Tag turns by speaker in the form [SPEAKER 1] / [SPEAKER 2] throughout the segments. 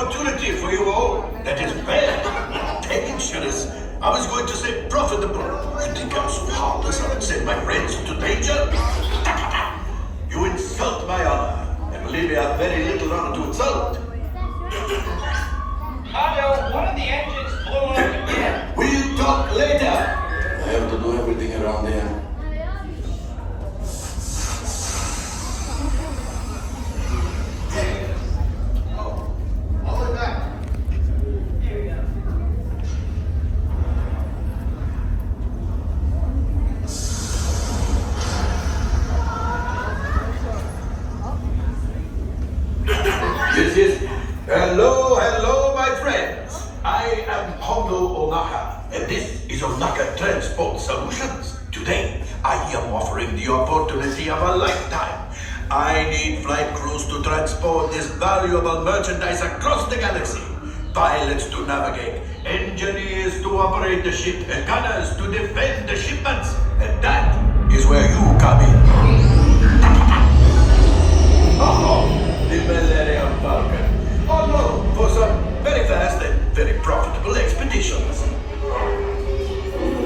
[SPEAKER 1] opportunity for you all that is very dangerous. I was going to say profitable. You think I'm so heartless I would send my friends into danger? You insult my honor, and believe me, I have very little honor to insult.
[SPEAKER 2] Hondo, one of the engines blew up again.
[SPEAKER 1] We'll talk later. I have to do everything around here. Yes. Hello, my friends. I am Hondo Ohnaka, and this is Ohnaka Transport Solutions. Today, I am offering the opportunity of a lifetime. I need flight crews to transport this valuable merchandise across the galaxy. Pilots to navigate, engineers to operate the ship, and gunners to defend the shipments. And that is where you come in. The Millennium Falcon. Oh no, for some very fast and very profitable expeditions.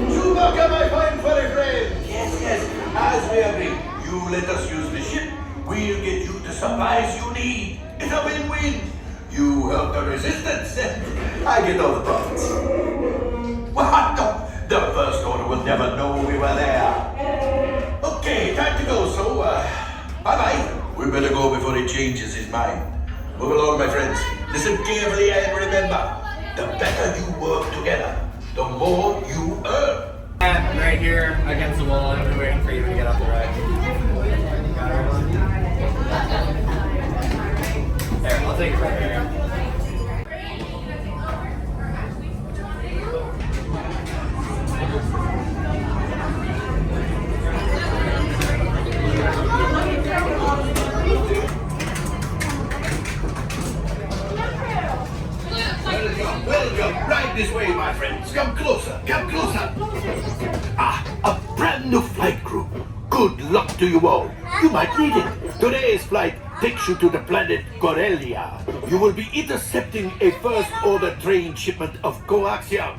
[SPEAKER 1] Chewbacca, my fine furry friend. Yes. As we agreed, you let us use the ship. We'll get you the supplies you need. It's a win-win. You help the resistance, and I get all the profits. What? No, the First Order will never know we were there. Okay, time to go, so, bye-bye. We better go before he changes his mind. Move along, my friends. Listen carefully and remember, the better you work together, the more you earn.
[SPEAKER 2] Right here against the wall, and we're waiting for you to get off the ride. There, I'll take it right here.
[SPEAKER 1] Welcome, right this way, my friends. Come closer. A brand new flight crew. Good luck to you all. You might need it. Today's flight takes you to the planet Corellia. You will be intercepting a first-order train shipment of coaxium.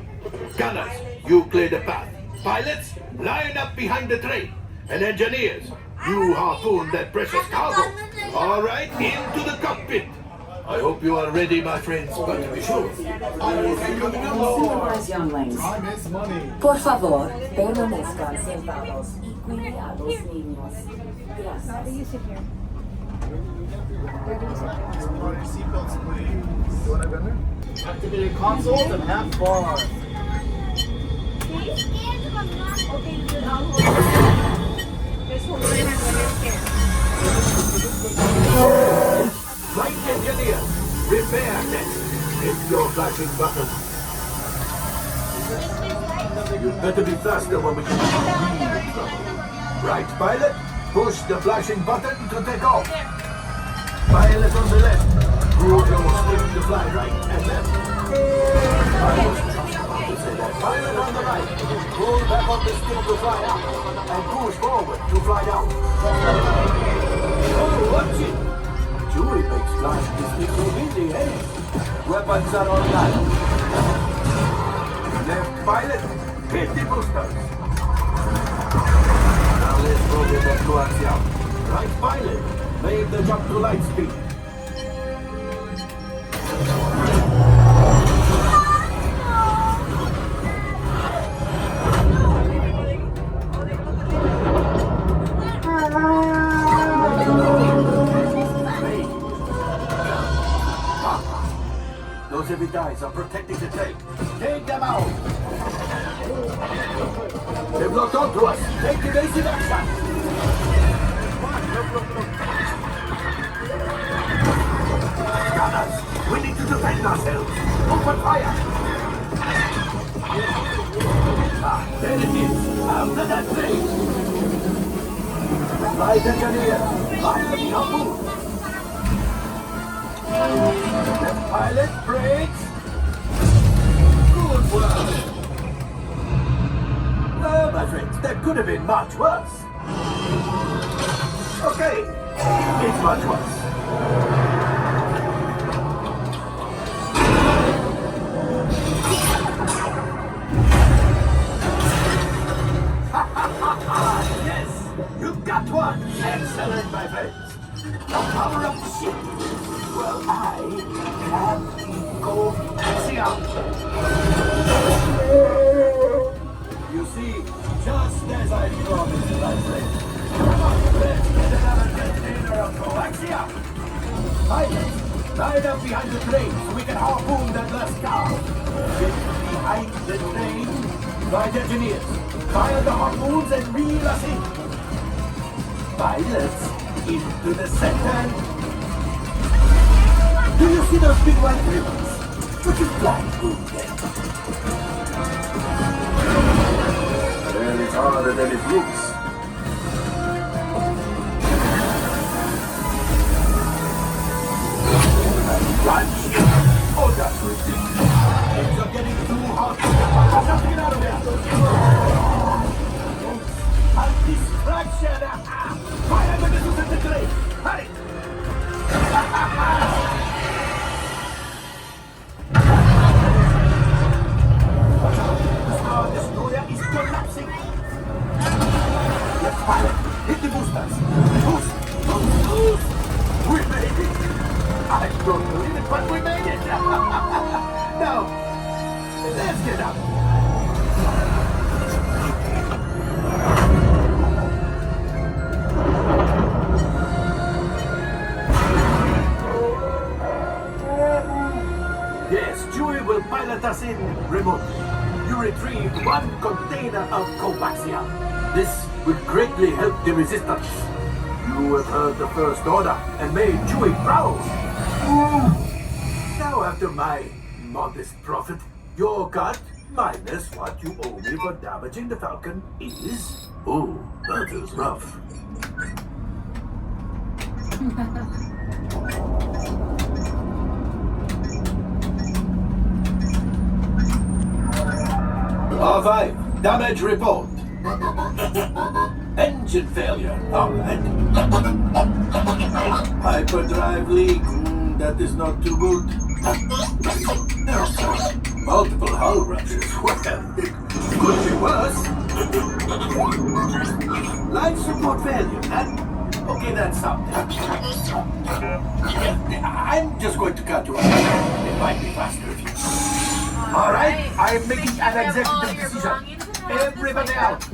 [SPEAKER 1] Gunners, you clear the path. Pilots, line up behind the train. And engineers, you harpoon that precious cargo. All right, into the cockpit. I hope you are ready, my friends, but to be sure, I will be coming along.
[SPEAKER 3] Civilized younglings, por favor, permanezcan sentados y cuiden a los niños. Gracias.
[SPEAKER 2] Activate consoles and have fun.
[SPEAKER 1] Flight engineer, repair next. Hit your flashing button. You better be faster when we get into trouble. Right, pilot? Push the flashing button to take off. Pilot on the left. Crew will stick to fly right and left. I was just about to say that. Pilot on the right. Pull back on the stick to fly up. And push forward to fly out. Oh, watch it. Chewie makes flying this thing so easy, eh? Weapons are online. Left pilot, hit the boosters. Now let's program that coaxium. Right pilot, make the jump to Lightspeed. Those heavy guys are protecting the tank. Take them out! They've locked onto us. Take evasive action! Gunners, we need to defend ourselves. Open fire! There it is. After that plane. Flight engineer, fire the harpoon. Left pilot, brakes. Good work. Well, my friends, that could have been much worse. Okay, it's much worse. train so we can harpoon that last car. Get behind the train. Flight engineers, fire the harpoons and reel us in. Pilots, into the center. Do you see those big white ribbons? Look at flying through them. Well, it's harder than it looks. Lunch! Oh, that's ridiculous. Things are getting too hot. Just get out of there. A distraction. Fire the missiles at the train. Hurry. The Star Destroyer is collapsing. Let's pilot. Hit the boosters. Boost. Boost. Boost. We made it. I don't believe it, but we made it! Now, let's get up. Yes, Chewie will pilot us in remotely. You retrieved one container of coaxium. This will greatly help the resistance. You have heard the First Order and made Chewie proud. Now after my modest profit, your cut minus what you owe me for damaging the Falcon is... Oh, that is rough. R5, damage report. Engine failure, alright. Hyperdrive leak. That is not too good. Multiple hull ruptures. Well, it could be worse. Life support failure. Okay, that's something. I'm just going to cut you off. It might be faster if you... Alright, I'm making an executive decision. Everybody out.